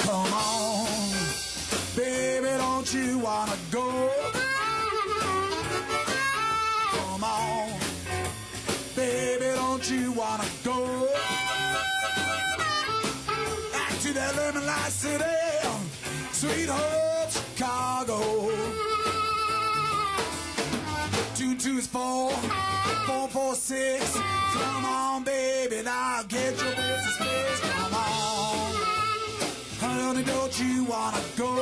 Come on, baby, don't you wanna go? Come on, baby, don't you wanna go? Back to that lemon light city, sweet home Chicago. 2 is 4, 4 4 6. Come on, baby, now get your business fixed. Come on, honey, don't you wanna go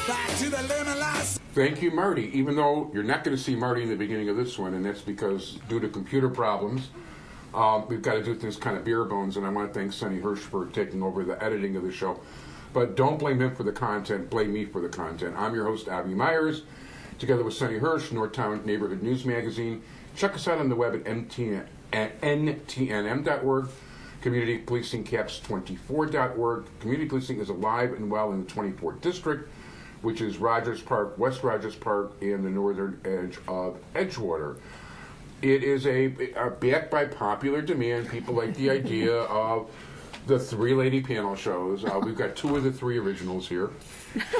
back to the lemon light? Thank you, Marty. Even though you're not going to see Marty in the beginning of this one, and that's because due to computer problems, we've got to do things kind of bare bones, and I want to thank Sonny Hirsch for taking over the editing of the show. But don't blame him for the content, blame me for the content. I'm your host, Avi Myers, together with Sonny Hirsch, Northtown Neighborhood News Magazine. Check us out on the web at ntnm.org, Community Policing Caps24.org. Community policing is alive and well in the 24th District, which is Rogers Park, West Rogers Park, and the northern edge of Edgewater. It is backed by popular demand. People like the idea of the 3 lady panel shows. We've got 2 of the 3 originals here.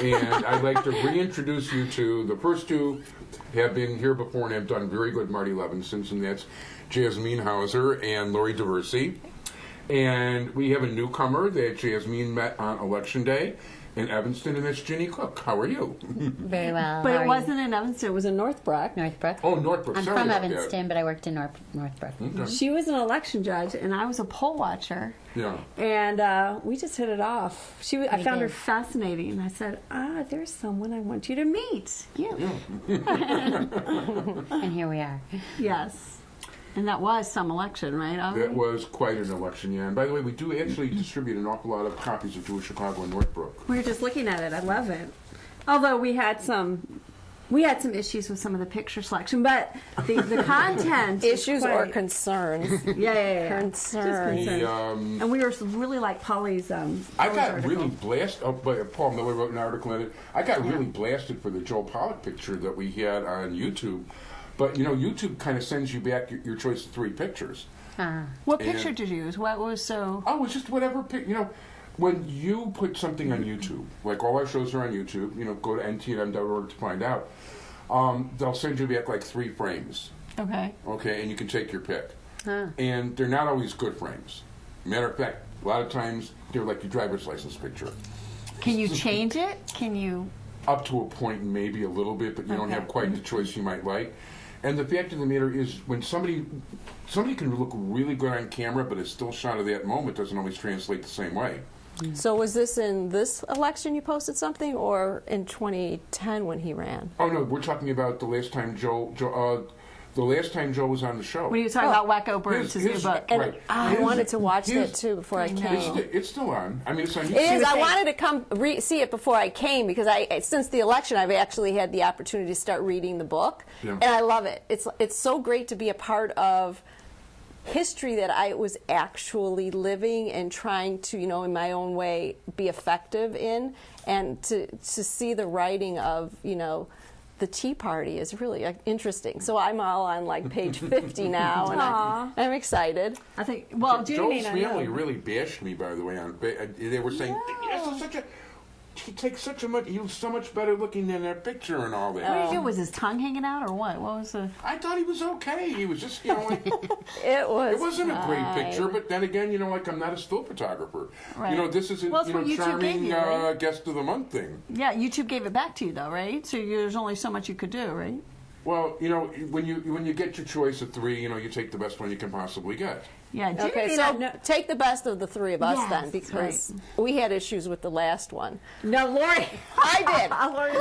And I'd like to reintroduce you to the first 2 have been here before and have done very good Marty Levinsons, and that's Jasmine Hauser and Lori Diversey. And we have a newcomer that Jasmine met on Election Day in Evanston, and that's Ginny Cooke. How are you? Very well. But it wasn't in Evanston, it was in Northbrook. Northbrook. Oh, Northbrook. I'm Sorry from about Evanston, but I worked in Northbrook. Okay. She was an election judge, and I was a poll watcher. Yeah. And we just hit it off. I found her did. fascinating. I said, there's someone I want you to meet. You. And here we are. Yes. And that was some election, right? That was quite an election, yeah. And by the way, we do actually distribute an awful lot of copies of Jewish Chicago and Northbrook. We were just looking at it. I love it. Although we had some issues with some of the picture selection, but the content issues or concerns. Yeah. Concerns. And we were really like Polly's. I got article. really blasted. Paul Miller wrote an article in it. I got really blasted for the Joe Pollock picture that we had on YouTube. But, YouTube kind of sends you back your choice of 3 pictures. What picture did you use? What was so... Oh, it's just whatever when you put something on YouTube, like all our shows are on YouTube, go to ntnm.org to find out, they'll send you back like 3 frames. Okay. Okay, and you can take your pick. And they're not always good frames. Matter of fact, a lot of times they're like your driver's license picture. Can you change it? Can you... Up to a point, maybe a little bit, but you don't have quite the choice you might like. And the fact of the matter is, when somebody can look really good on camera, but it's still shot of that moment, doesn't always translate the same way. So was this in this election you posted something, or in 2010 when he ran? Oh no, we're talking about the last time Joe was on the show. When you were talking about Wacko Birds, his new book. And right. I wanted to watch that too before I came. It's still on. I mean, it's on YouTube. It is. I wanted to come see it before I came because since the election, I've actually had the opportunity to start reading the book, and I love it. It's so great to be a part of history that I was actually living and trying to, in my own way, be effective in, and to see the writing of, the Tea Party is really interesting. So I'm all on like page 50 now, and I'm excited. I think, well, Joel's family really bashed me, by the way. They were saying, he was so much better looking than that picture and all that. What did he do? Was his tongue hanging out or what? What was the... I thought he was okay. He was just, It wasn't a great picture, but then again, I'm not a still photographer. Right. This isn't, charming guest of the month thing. Yeah, YouTube gave it back to you though, right? So there's only so much you could do, right? Well, when you get your choice of 3, you take the best one you can possibly get. Yeah. Okay, so take the best of the 3 of us then, Yes, because we had issues with the last one. No, Lori. I Lori.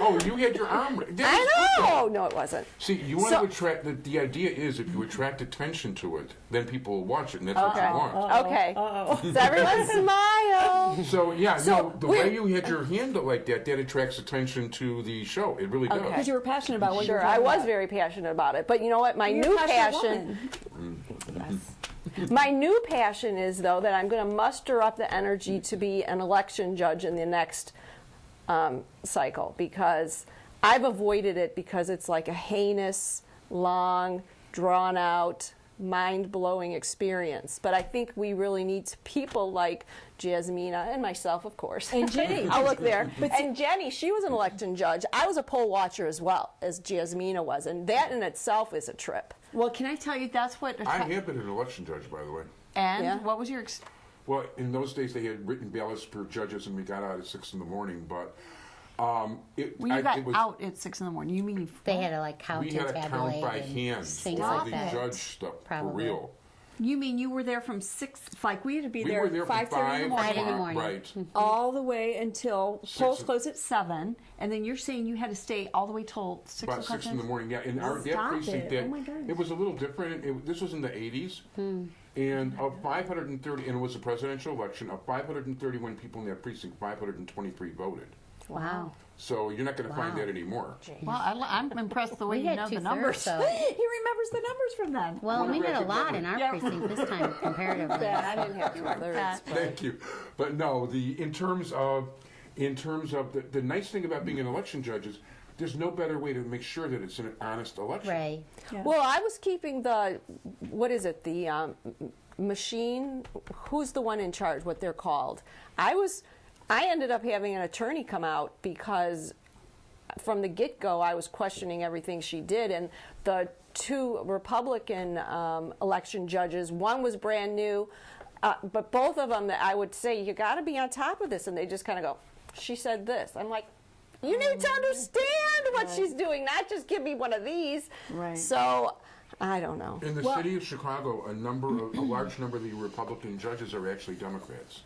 Oh, you had your arm. I know. No, it wasn't. See, you want to attract. The idea is if you attract attention to it, then people will watch it, and that's what you want. Okay. So everyone smile. So the way you had your hand like that attracts attention to the show. It really does. Because you were passionate about what you were Sure, I talking was about. very passionate about it. But you know what? My You're new a passionate passion. Yes. My new passion is, though, that I'm going to muster up the energy to be an election judge in the next cycle, because I've avoided it because it's like a heinous, long, drawn-out mind-blowing experience. But I think we really need people like Jasmine and myself, of course. And Jenny. I'll look there. And Jenny, she was an election judge. I was a poll watcher as well, as Jasmine was. And that in itself is a trip. Well, can I tell you, that's what... I have been an election judge, by the way. And Yeah. what was your... Well, in those days, they had written ballots per judges, and we got out at 6 in the morning. But Well, you got out at 6 in the morning. You mean... They had to like count we and had to tabulate count by and hand things all like the that. judge stuff Probably. for real. You mean you were there from 6... Like, we had to be We there were at there from 5:30 in the morning. 5 in the morning. Right. All the way until polls Six- closed at 7. And then you're saying you had to stay all the way till 6 About o'clock? 6 in the morning, yeah. In our that Stop precinct, it. Oh my gosh. it was a little different. This was in the 80s. And of 530, and it was a presidential election, of 531 people in that precinct, 523 voted. Wow. So you're not going to find Wow. that anymore. Well, I'm impressed the way We you had know the 2/3, numbers. so- He remembers the numbers from then. Well, we had a Photographic lot memory. in our Yeah. precinct this time comparatively. I didn't have to. Thank you. But no, in terms of the nice thing about being an election judge is there's no better way to make sure that it's an honest election. Right. Well, I was keeping the, what is it, the machine, who's the one in charge, what they're called. I ended up having an attorney come out because from the get-go I was questioning everything she did, and the two Republican election judges, one was brand new, but both of them, that I would say, you got to be on top of this, and they just kind of go, she said this. I'm like, you need to understand what she's doing, not just give me one of these. Right. So, I don't know. In the city of Chicago, a large number of the Republican judges are actually Democrats.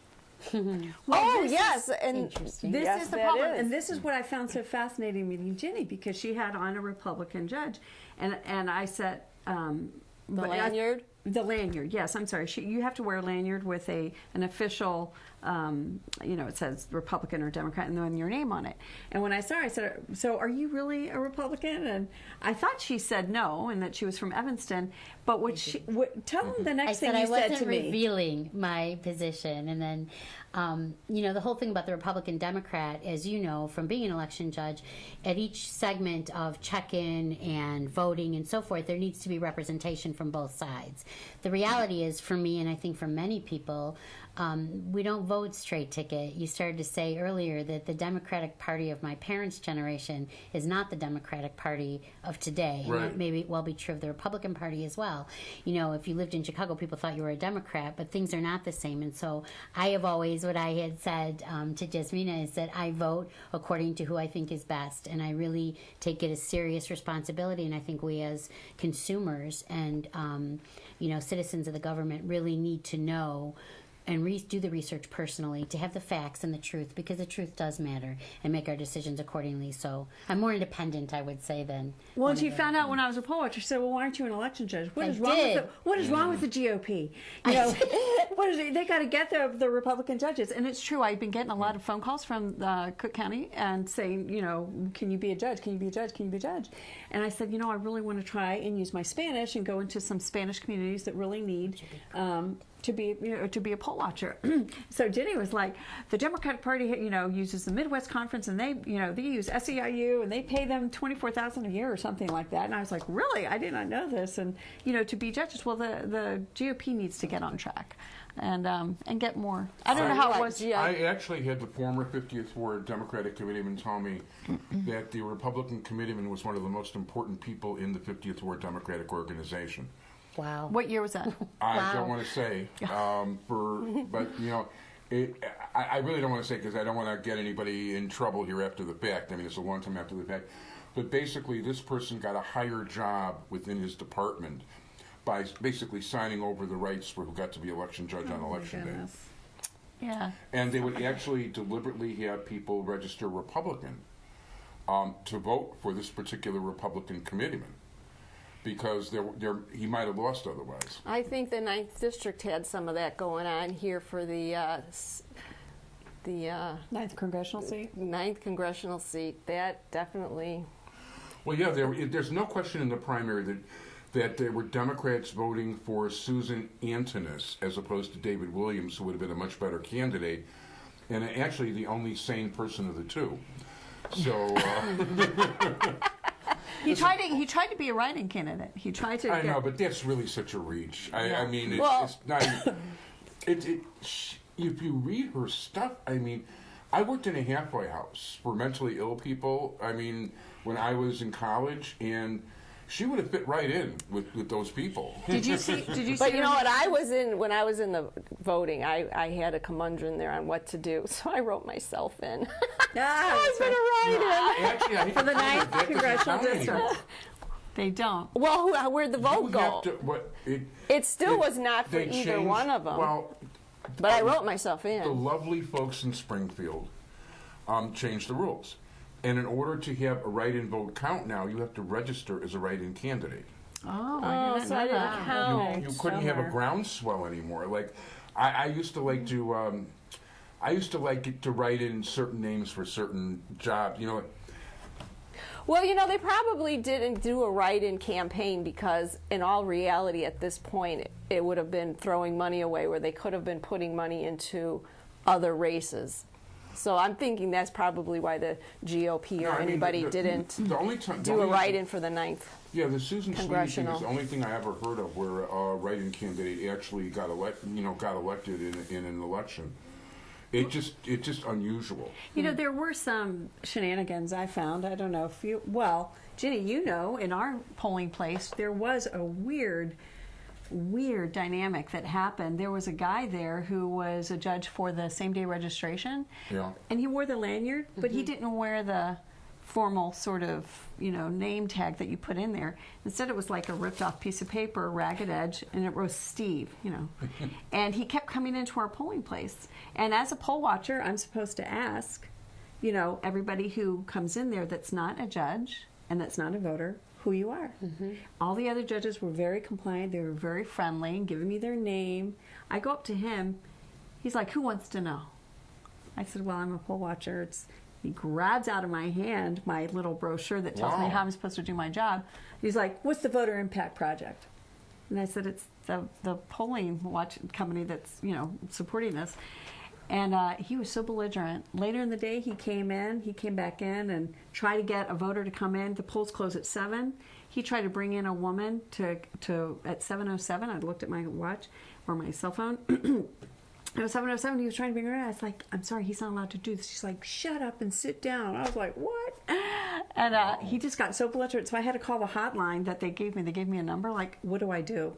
Oh, yes. And Interesting. This yes, is the that problem, is. and this is what I found so fascinating meeting Ginny, because she had on a Republican judge, and I said, The lanyard? The lanyard, yes. I'm sorry. You have to wear a lanyard with an official, it says Republican or Democrat, and then your name on it. And when I saw her, I said, "So are you really a Republican?" And I thought she said no, and that she was from Evanston. But tell them the next I thing said I you said wasn't to me. revealing my position, and then, the whole thing about the Republican Democrat, as you know from being an election judge, at each segment of check-in and voting and so forth, there needs to be representation from both sides. The reality is, for me, and I think for many people, we don't vote straight ticket. You started to say earlier that the Democratic Party of my parents' generation is not the Democratic Party of today. And Right. that may well be true of the Republican Party as well. If you lived in Chicago, people thought you were a Democrat, but things are not the same. And so I have always, what I had said to Jasmine is that I vote according to who I think is best. And I really take it as serious responsibility. And I think we as consumers and, citizens of the government really need to know and do the research personally to have the facts and the truth, because the truth does matter, and make our decisions accordingly. So I'm more independent, I would say, than... Well, and she found out when I was a poll watcher. She said, "Well, why aren't you an election judge? What I is wrong did. with what is wrong with the GOP? They got to get the Republican judges." And it's true. I've been getting a lot of phone calls from Cook County and saying, "Can you be a judge? Can you be a judge? Can you be a judge?" And I said, I really want to try and use my Spanish and go into some Spanish communities that really need to be a poll watcher. So Ginny was like, the Democratic Party, uses the Midwest Conference, and they use SEIU, and they pay them $24,000 a year or something like that. And I was like, really? I did not know this. And to be judges, well, the GOP needs to get on track and get more. I don't know how it was. I actually had the former 50th Ward Democratic committeeman tell me that the Republican committeeman was one of the most important people in the 50th Ward Democratic organization. Wow. What year was that? I don't want to say, but I really don't want to say, because I don't want to get anybody in trouble here after the fact. I mean, it's a long time after the fact. But basically, this person got a higher job within his department by basically signing over the rights for who got to be election judge on election day. Yeah. And they would actually deliberately have people register Republican to vote for this particular Republican committeeman, because he might have lost otherwise. I think the 9th District had some of that going on here for the 9th congressional seat. 9th congressional seat. That definitely... Well, yeah, there's no question in the primary that there were Democrats voting for Susan Antonis as opposed to David Williams, who would have been a much better candidate, and actually the only sane person of the two. So... He tried to be a write-in candidate. He tried to. I know, but that's really such a reach. I mean, Well- it's not. If you read her stuff, I mean, I worked in a halfway house for mentally ill people. I mean, when I was in college, and she would have fit right in with those people. Did you see? But you know what? When I was in the voting, I had a conundrum there on what to do, so I wrote myself in. I was going to write Actually, I hate For the to tell you, 9th that doesn't congressional count district. anymore. They don't. in. Well, where'd the vote You go? have to- It still was not for they either changed- one of them. Well, but I wrote myself the in. lovely folks in Springfield changed the rules. And in order to have a write-in vote count now, you have to register as a write-in candidate. Oh, Oh, so I didn't that. count. You couldn't have a groundswell anymore. Like I used to like to write in certain names for certain jobs. You know, Well, they probably didn't do a write-in campaign because, in all reality, at this point, it would have been throwing money away where they could have been putting money into other races. So I'm thinking that's probably why the GOP or No, I mean, anybody the didn't the only time do a write-in for the 9th. Yeah, the Susan Sweeney thing Congressional. is the only thing I ever heard of where a write-in candidate actually got elected in an election. It's just unusual. There were some shenanigans I found. I don't know if you. Well, Ginny, in our polling place, there was a weird dynamic that happened. There was a guy there who was a judge for the same-day registration. Yeah. And he wore the lanyard, but he didn't wear the formal sort of, name tag that you put in there. Instead, it was like a ripped-off piece of paper, ragged edge, and it was Steve, And he kept coming into our polling place. And as a poll watcher, I'm supposed to ask, everybody who comes in there that's not a judge and that's not a voter, who you are. All the other judges were very compliant. They were very friendly, giving me their name. I go up to him. He's like, "Who wants to know?" I said, "Well, I'm a poll watcher." He grabs out of my hand my little brochure that tells me Wow. how I'm supposed to do my job. He's like, "What's the Voter Impact Project?" And I said, "It's the polling watch company that's supporting this." And he was so belligerent. Later in the day, he came back in and tried to get a voter to come in. The polls close at 7. He tried to bring in a woman to at 7:07. I looked at my watch or my cell phone. It was 7:07. He was trying to bring her in. I was like, "I'm sorry, he's not allowed to do this." She's like, "Shut up and sit down." I was like, "What?" And he just got so belligerent. So I had to call the hotline that they gave me. They gave me a number. Like, what do I do?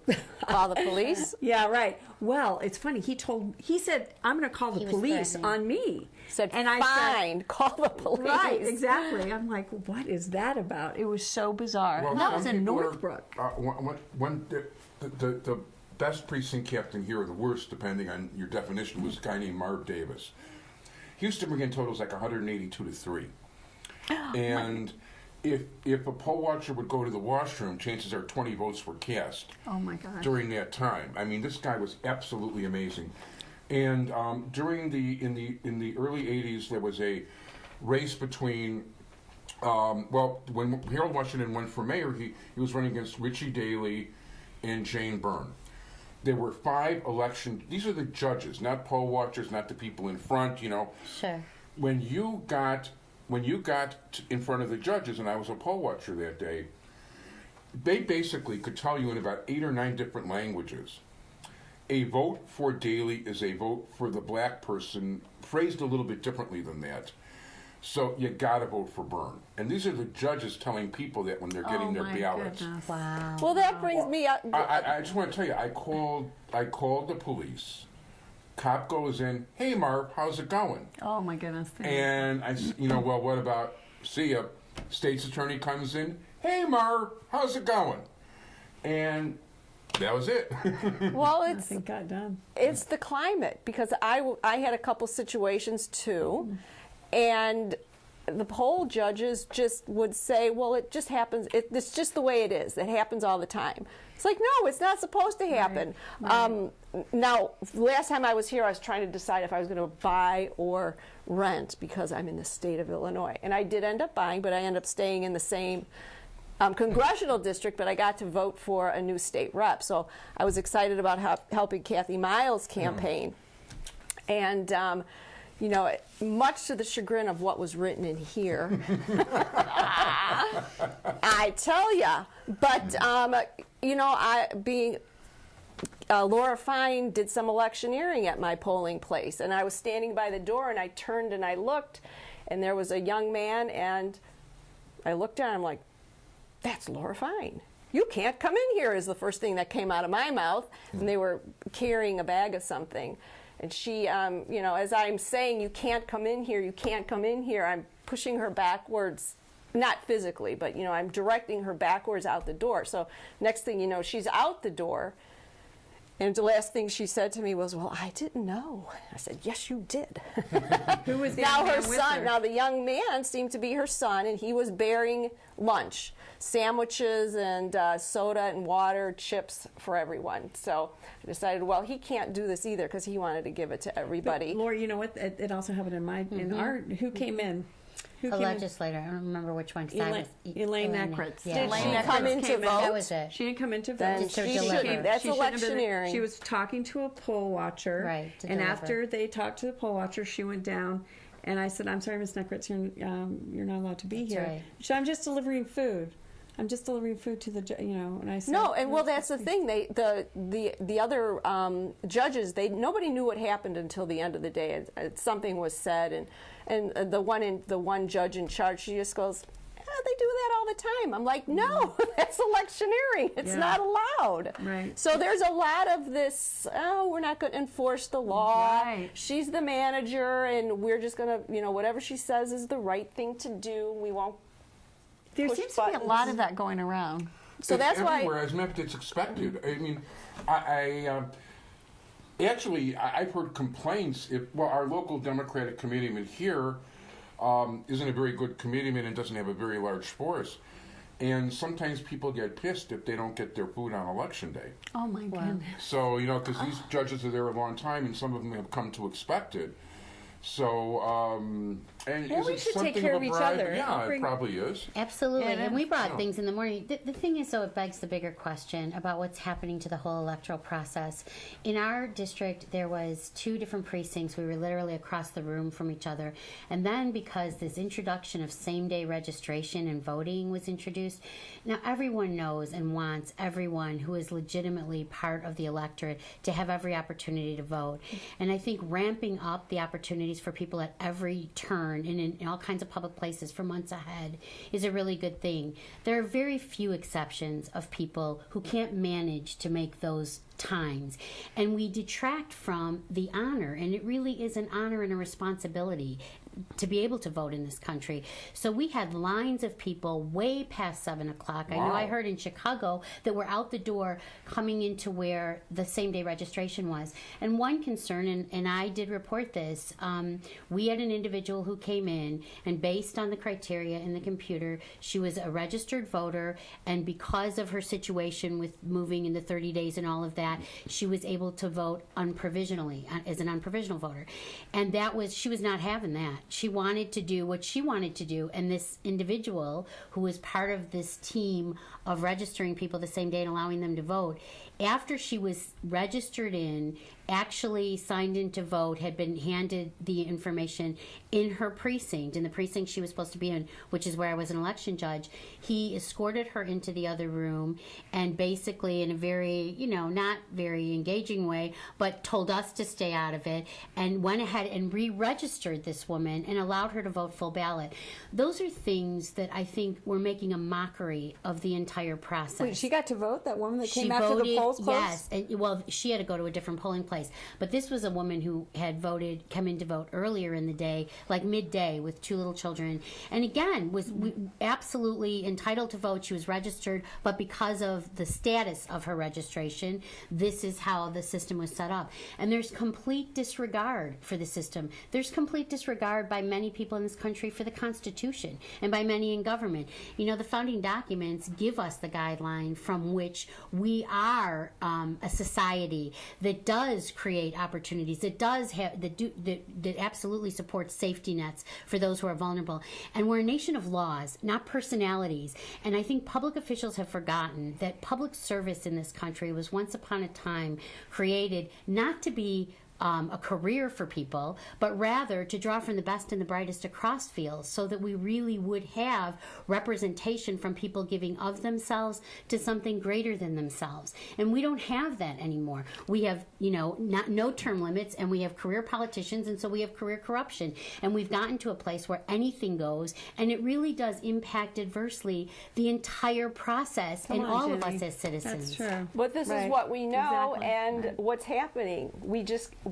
Call the police? Yeah, right. Well, it's funny. He said, "I'm going to call the He was police threatening. on me." Said, and I fine, call the police. Right, exactly. I'm like, what is that about? It was so bizarre. Well, And that was some in people are- Northbrook. the best precinct captain here, or the worst, depending on your definition, was a guy named Marv Davis. He used to bring in totals like 182 to 3. And if a poll watcher would go to the washroom, chances are 20 votes were cast Oh my gosh. during that time. I mean, this guy was absolutely amazing. And in the early 80s, there was a race between when Harold Washington went for mayor, he was running against Richie Daley and Jane Byrne. There were 5 elections. These are the judges, not poll watchers, not the people in front. Sure. When you got in front of the judges, and I was a poll watcher that day, they basically could tell you in about 8 or 9 different languages. A vote for Daley is a vote for the black person, phrased a little bit differently than that. So you got to vote for Byrne. And these are the judges telling people that when they're getting their ballots. Goodness. Wow. Well, that brings me up. I just want to tell you, I called the police. Cop goes in, "Hey, Marv, how's it going?" Oh my goodness. And I said, well, what about, see ya. State's attorney comes in, "Hey, Marv, how's it going?" And that was it. Well, Nothing got done. it's the climate, because I had a couple situations too, and the poll judges just would say, "Well, it just happens. It's just the way it is. It happens all the time." It's like, no, it's not supposed to happen. Right. Now, last time I was here, I was trying to decide if I was going to buy or rent because I'm in the state of Illinois, and I did end up buying, but I ended up staying in the same congressional district, but I got to vote for a new state rep. So I was excited about helping Kathy Miles' campaign. And, much to the chagrin of what was written in here, I tell ya. But, Laura Fine did some electioneering at my polling place, and I was standing by the door, and I turned and I looked, and there was a young man, and I looked at him like, that's Laura Fine. You can't come in here, is the first thing that came out of my mouth. And they were carrying a bag of something. And she, as I'm saying, you can't come in here, you can't come in here, I'm pushing her backwards, not physically, but, I'm directing her backwards out the door. So next thing you know, she's out the door. And the last thing she said to me was, well, I didn't know. I said, yes, you did. Who was the now young her man with son, her? now the young man seemed to be her son, and he was bearing lunch, sandwiches and soda and water, chips for everyone. So I decided, well, he can't do this either because he wanted to give it to everybody. But, Laura, you know what? It also happened in our, who came in? Who A came in? legislator. I don't remember which one. 'cause I was- Elaine Neckritz. Yeah. Did she Elaine come Neckritz in to came vote? That was it. She didn't come in to vote. Then Just to she deliver. shouldn't. That's She shouldn't have been- electioneering. She was talking to a poll watcher. Right, to And deliver. after they talked to the poll watcher, she went down, and I said, I'm sorry, Ms. Neckritz, you're not allowed to be here. right. She said, I'm just delivering food. I'm just delivering food to the, and I said, No, and well, that's the thing. The other judges, nobody knew what happened until the end of the day. Something was said, and the one judge in charge, she just goes, they do that all the time. I'm like, no, that's electioneering. It's Yeah. not allowed. Right. So there's a lot of this, we're not going to enforce the law. Right. She's the manager, and we're just going to, whatever she says is the right thing to do. We won't. There push seems to be a buttons. lot of that going around. So It's that's everywhere, why. as a matter of fact, it's expected. I mean, I've heard complaints. Our local Democratic committeeman here isn't a very good committeeman and doesn't have a very large force. And sometimes people get pissed if they don't get their food on election day. Oh, my goodness. So, because these judges are there a long time and some of them have come to expect it. So, and Well, is we it should something take care of of a each bribe? other. Yeah, Bring- it probably is. Absolutely, And and we brought yeah. things in the morning. The thing is, though, it begs the bigger question about what's happening to the whole electoral process. In our district, there was 2 different precincts. We were literally across the room from each other. And then because this introduction of same-day registration and voting was introduced, now everyone knows and wants everyone who is legitimately part of the electorate to have every opportunity to vote. And I think ramping up the opportunities for people at every turn and in all kinds of public places for months ahead is a really good thing. There are very few exceptions of people who can't manage to make those times, and we detract from the honor, and it really is an honor and a responsibility to be able to vote in this country. So we had lines of people way past 7 o'clock. I know I heard in Chicago that were out the door coming into where the same-day registration was. And one concern, and I did report this, we had an individual who came in, and based on the criteria in the computer, she was a registered voter, and because of her situation with moving in the 30 days and all of that, she was able to vote unprovisionally, as an unprovisional voter. And she was not having that. She wanted to do what she wanted to do, and this individual who was part of this team of registering people the same day and allowing them to vote, after she was registered in, actually signed in to vote, had been handed the information in her precinct, in the precinct she was supposed to be in, which is where I was an election judge. He escorted her into the other room and basically in a very, not very engaging way, but told us to stay out of it, and went ahead and re-registered this woman and allowed her to vote full ballot. Those are things that I think were making a mockery of the entire process. Wait, she got to vote? That woman that She came after voted, the polls closed? yes. And, well, she had to go to a different polling place. But this was a woman who had come in to vote earlier in the day, like midday, with 2 little children. And again, was absolutely entitled to vote. She was registered, but because of the status of her registration, this is how the system was set up. And there's complete disregard for the system. There's complete disregard by many people in this country for the Constitution and by many in government. The founding documents give us the guideline from which we are a society that does create opportunities, that does have that absolutely supports safety nets for those who are vulnerable. And we're a nation of laws, not personalities. And I think public officials have forgotten that public service in this country was once upon a time created not to be a career for people, but rather to draw from the best and the brightest across fields so that we really would have representation from people giving of themselves to something greater than themselves. And we don't have that anymore. We have, no term limits, and we have career politicians, and so we have career corruption. And we've gotten to a place where anything goes, and it really does impact adversely the entire process and all of us as citizens. That's true. But this is what we know, and what's happening.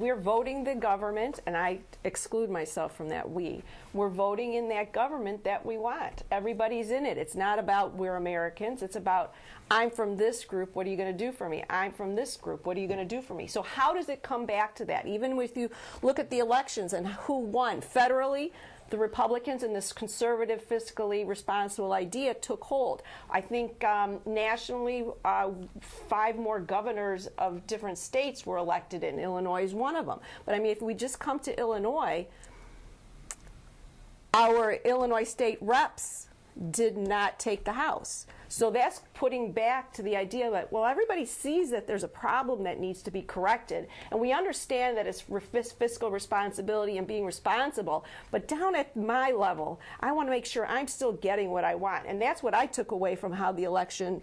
We're voting the government, and I exclude myself from that. We're voting in that government that we want. Everybody's in it. It's not about we're Americans. It's about I'm from this group. What are you going to do for me? I'm from this group. What are you going to do for me? So how does it come back to that? Even if you look at the elections and who won federally, the Republicans and this conservative, fiscally responsible idea took hold. I think nationally, 5 more governors of different states were elected, and Illinois is one of them. But I mean, if we just come to Illinois, our Illinois state reps did not take the House. So that's putting back to the idea that, well, everybody sees that there's a problem that needs to be corrected, and we understand that it's fiscal responsibility and being responsible, but down at my level, I want to make sure I'm still getting what I want, and that's what I took away from how the election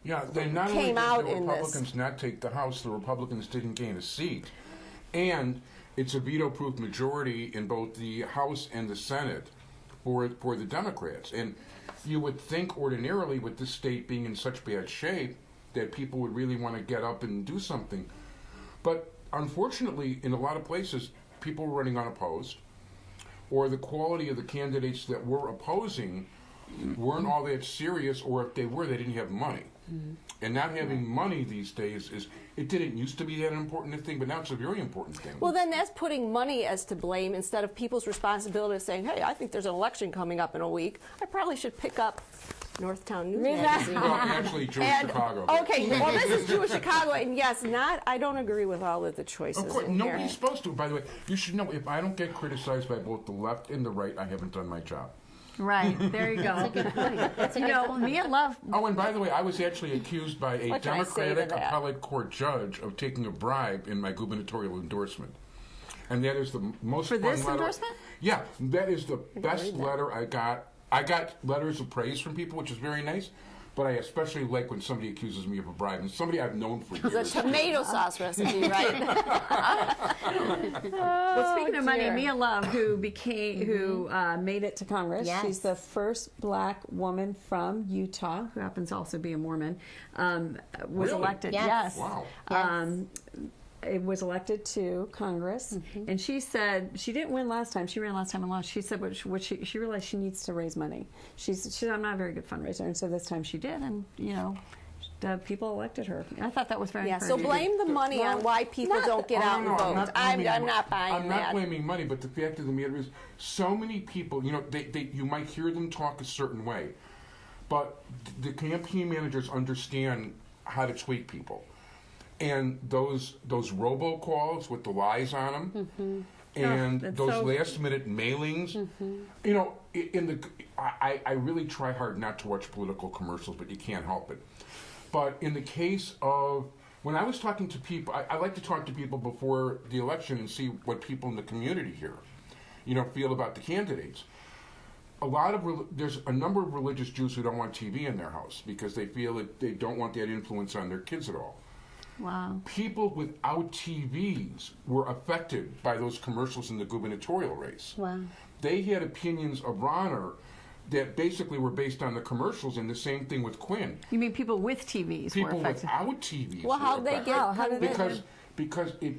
came out in this. The Republicans not take the House, the Republicans didn't gain a seat, and it's a veto-proof majority in both the House and the Senate for the Democrats. And you would think ordinarily, with this state being in such bad shape, that people would really want to get up and do something. But unfortunately, in a lot of places, people were running unopposed, or the quality of the candidates that were opposing weren't all that serious, or if they were, they didn't have money. And not having money these days it didn't used to be that important a thing, but now it's a very important thing. Well, then that's putting money as to blame instead of people's responsibility of saying, hey, I think there's an election coming up in a week. I probably should pick up Northtown News Magazine. Well, actually, Jewish Chicago. Okay, well, this is Jewish Chicago, and yes, I don't agree with all of the choices. Of course, nobody's supposed to. By the way, you should know, if I don't get criticized by both the left and the right, I haven't done my job. Right, there you go. That's a good point. That's a good point. Me and Love. Oh, and by the way, I was actually accused by a Democratic appellate court judge of taking a bribe in my gubernatorial endorsement. And that is the most For fun this letter. endorsement? Yeah, that is the best letter I got. I got letters of praise from people, which is very nice. But I especially like when somebody accuses me of a bribe, and somebody I've known for years. The tomato sauce recipe, right? Well, speaking of money, Mia Love, who made it to Congress, she's the first black woman from Utah, who happens to also be a Mormon, was elected. Yes. Wow. It was elected to Congress, and she said she didn't win last time. She ran last time and lost. She said what she realized she needs to raise money. She said, I'm not a very good fundraiser, and so this time she did, and the people elected her. I thought that was very encouraging. So blame the money on why people don't get out and vote. I'm not buying that. I'm not blaming money, but the fact of the matter is, so many people, you might hear them talk a certain way, but the campaign managers understand how to tweak people. And those robocalls with the lies on them, and those last-minute mailings, I really try hard not to watch political commercials, but you can't help it. But in the case of, when I was talking to people, I like to talk to people before the election and see what people in the community here, feel about the candidates. There's a number of religious Jews who don't want TV in their house because they feel that they don't want that influence on their kids at all. Wow. People without TVs were affected by those commercials in the gubernatorial race. Wow. They had opinions of Ronner that basically were based on the commercials, and the same thing with Quinn. You mean people with TVs were affected? People without TVs Well, were how they affected. get? How did they? Because it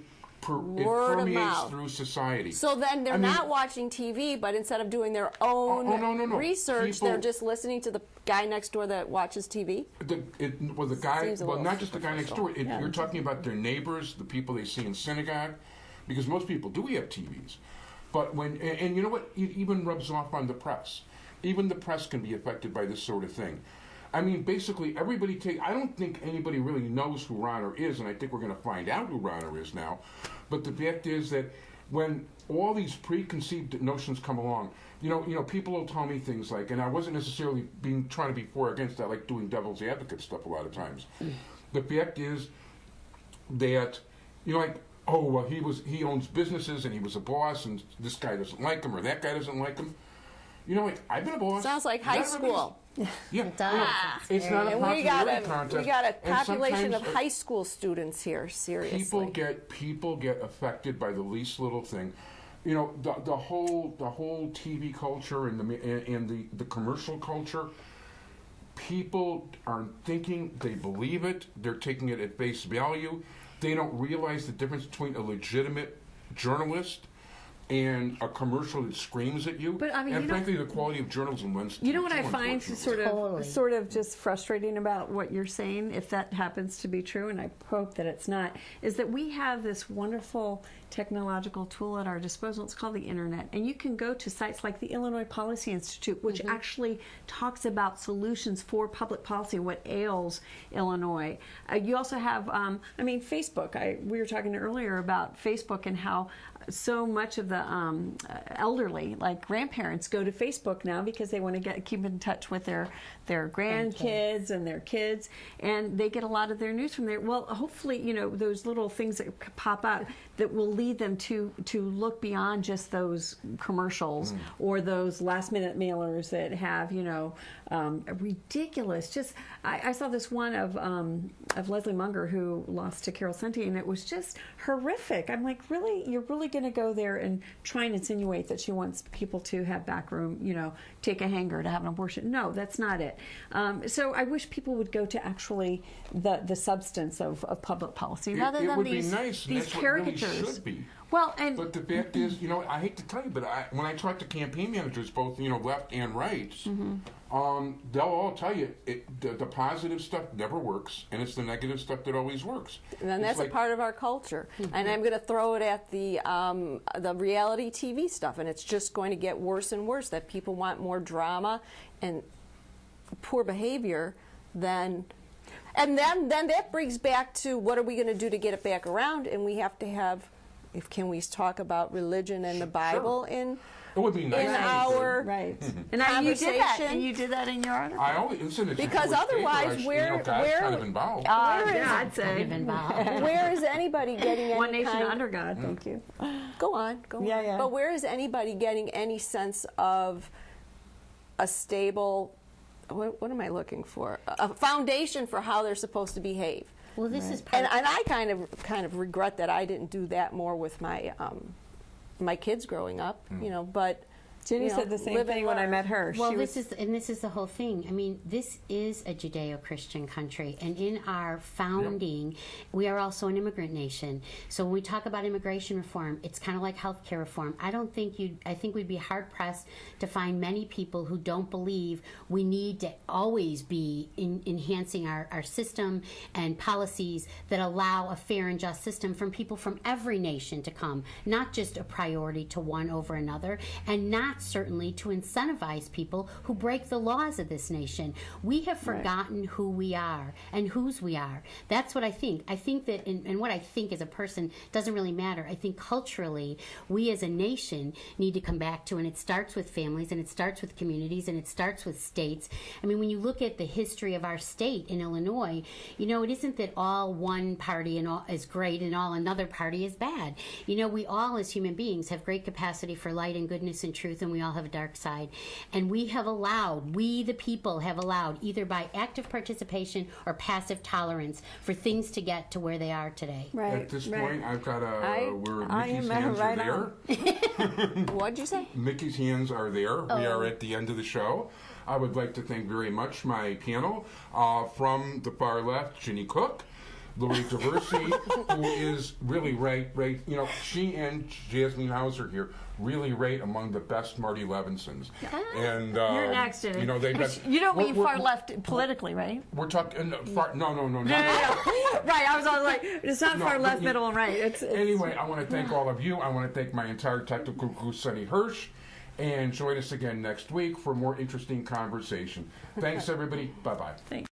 Word of permeates mouth. through society. So then they're not watching TV, but instead of doing their own no. research, they're just listening to the guy next door that watches TV? Not just the guy next door. You're talking about their neighbors, the people they see in synagogue, because most people do have TVs. But and you know what? It even rubs off on the press. Even the press can be affected by this sort of thing. I mean, basically, I don't think anybody really knows who Ronner is, and I think we're going to find out who Ronner is now. But the fact is that when all these preconceived notions come along, people will tell me things like, and I wasn't necessarily trying to be for or against, I like doing devil's advocate stuff a lot of times. The fact is that, oh, well, he owns businesses and he was a boss and this guy doesn't like him or that guy doesn't like him. You know, like, I've been a boss. Sounds like high school. Yeah. It does. It's not a And popularity contest. we got a And population of sometimes, high school students here, seriously. people get affected by the least little thing. You know, the whole TV culture and the commercial culture. People aren't thinking, they believe it, they're taking it at face value. They don't realize the difference between a legitimate journalist and a commercial that screams at you. But, I mean, and you know- frankly, the quality of journalism lends to You know what too, I find unfortunately. Totally. sort of just frustrating about what you're saying, if that happens to be true, and I hope that it's not, is that we have this wonderful technological tool at our disposal. It's called the internet, and you can go to sites like the Illinois Policy Institute, which actually talks about solutions for public policy, what ails Illinois. You also have, Facebook. We were talking earlier about Facebook and how so much of the elderly, like grandparents, go to Facebook now because they want to keep in touch with their grandkids and their kids, and they get a lot of their news from there. Well, hopefully, you know, those little things that pop up that will lead them to look beyond just those commercials or those last minute mailers that have, you know, ridiculous. Just I saw this one of Leslie Munger, who lost to Carol Senti, and it was just horrific. I'm like, really, you're really going to go there and try and insinuate that she wants people to have backroom, you know, take a hanger to have an abortion? No, that's not it. So I wish people would go to actually the substance of public policy rather it than would these be nice, and these that's what caricatures. really should be. Well, and But the fact is, you know, I hate to tell you, but when I talk to campaign managers, both, you know, left and right, they'll all tell you the positive stuff never works, and it's the negative stuff that always works. And then It's that's like, a part of our culture. And I'm going to throw it at the reality TV stuff, and it's just going to get worse and worse, that people want more drama and poor behavior than... And then that brings back to what are we going to do to get it back around, and we have to have... Can we talk about religion and the Bible in it would be nice. in if we our could. right, and now you did that, conversation? and you did that in your article. I always listen to Because Jewish otherwise, paper, where- you know, God's where- kind of involved. Yeah, I'd say Kind of involved. Where is anybody getting any one nation kind... under God. Thank you. Go on. Yeah, yeah. But where is anybody getting any sense of a stable... What am I looking for? A foundation for how they're supposed to behave. Well, this is part And I kind of regret that I didn't do that more with my my kids growing up, you know. But Ginny you know, said the same live and thing when I learn. met her. Well, She this was, is the whole thing. I mean, this is a Judeo-Christian country, and in our founding, we are also an immigrant nation. So when we talk about immigration reform, it's kind of like healthcare reform. I think we'd be hard pressed to find many people who don't believe we need to always be enhancing our system and policies that allow a fair and just system from people from every nation to come, not just a priority to one over another, and not certainly to incentivize people who break the laws of this nation. We have forgotten who we are and whose we are. That's what I think. I think that, and what I think as a person doesn't really matter. I think culturally, we as a nation need to come back to, and it starts with families, and it starts with communities, and it starts with states. I mean, when you look at the history of our state in Illinois, you know, it isn't that all one party and all is great and all another party is bad. You know, we all as human beings have great capacity for light and goodness and truth, and we all have a dark side. And we the people have allowed, either by active participation or passive tolerance, for things to get to where they are today. right. At this point, I've got where I Mickey's am hands right are there. What'd you say? Mickey's hands are there. We are at the end of the show. I would like to thank very much my panel. From the far left, Ginny Cooke, Lori Diversey, who is really right, you know, she and Jasmine Hauser here really rate among the best Marty Levinsons. And You're next, Ginny. you know, they've got, You don't mean we're- far left politically, right? We're talking far. No. Right. I was all like, it's not No, far but left, you- middle, and right. It's Anyway, I want to thank all of you. I want to thank my entire technical crew, Sonny Hirsch, and join us again next week for more interesting conversation. Thanks, everybody. Bye-bye. Thanks.